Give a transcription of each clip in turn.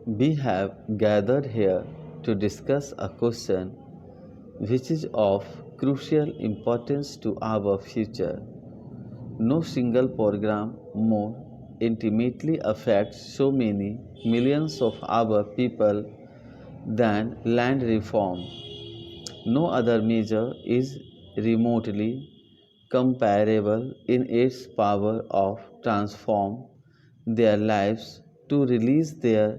We have gathered here to discuss a question which is of crucial importance to our future. No single program more intimately affects so many millions of our people than land reform. No other measure is remotely comparable in its power of transform their lives, to release their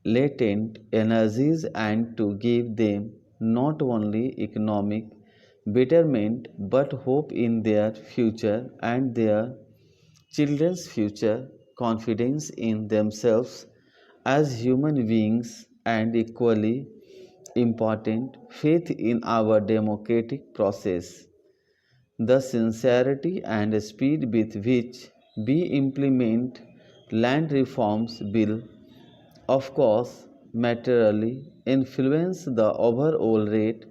latent energies and to give them not only economic betterment but hope in their future and their children's future, confidence in themselves as human beings, and equally important, faith in our democratic process. The sincerity and speed with which we implement land reforms will, of course, materially influence the overall rate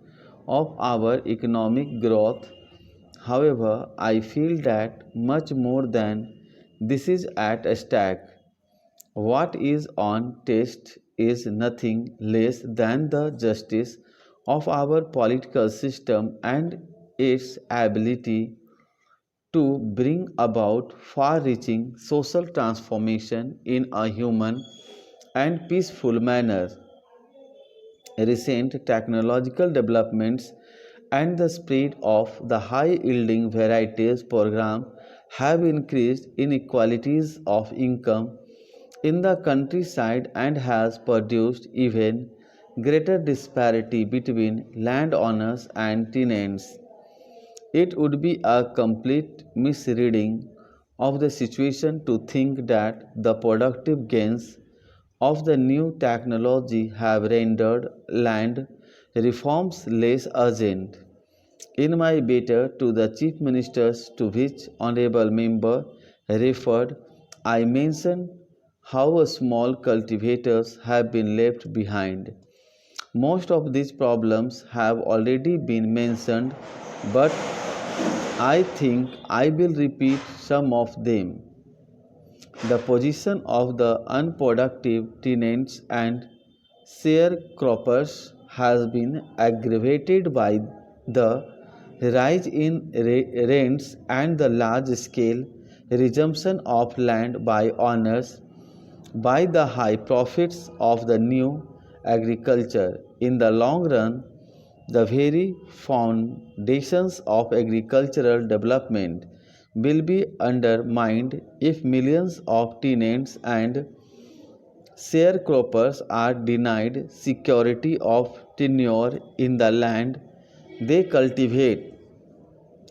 of our economic growth. However, I feel that much more than this is at stake. What is on test is nothing less than the justice of our political system and its ability to bring about far reaching social transformation in a human and peaceful manner. Recent technological developments and the spread of the high yielding varieties program have increased inequalities of income in the countryside and has produced even greater disparity between landowners and tenants. It would be a complete misreading of the situation to think that the productive gains of the new technology have rendered land reforms less urgent. In my letter to the Chief Ministers, to which Honorable Member referred, I mentioned how small cultivators have been left behind. Most of these problems have already been mentioned, but I think I will repeat some of them. The position of the unproductive tenants and sharecroppers has been aggravated by the rise in rents and the large scale resumption of land by owners by the high profits of the new agriculture. In the long run, the very foundations of agricultural development will be undermined if millions of tenants and sharecroppers are denied security of tenure in the land they cultivate.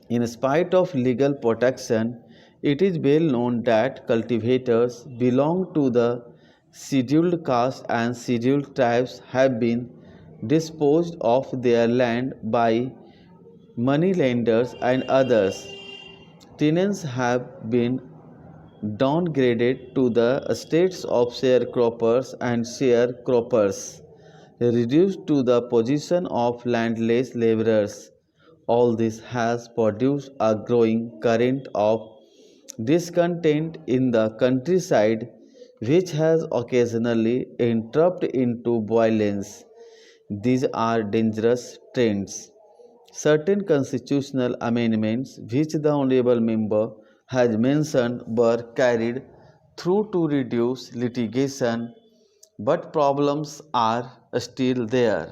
In spite of legal protection, it is well known that cultivators belong to the scheduled castes and scheduled tribes have been disposed of their land by moneylenders and others. Tenants have been downgraded to the status of sharecroppers and sharecroppers, reduced to the position of landless laborers. All this has produced a growing current of discontent in the countryside, which has occasionally erupted into violence. These are dangerous trends. Certain constitutional amendments which the Honorable Member has mentioned were carried through to reduce litigation, but problems are still there.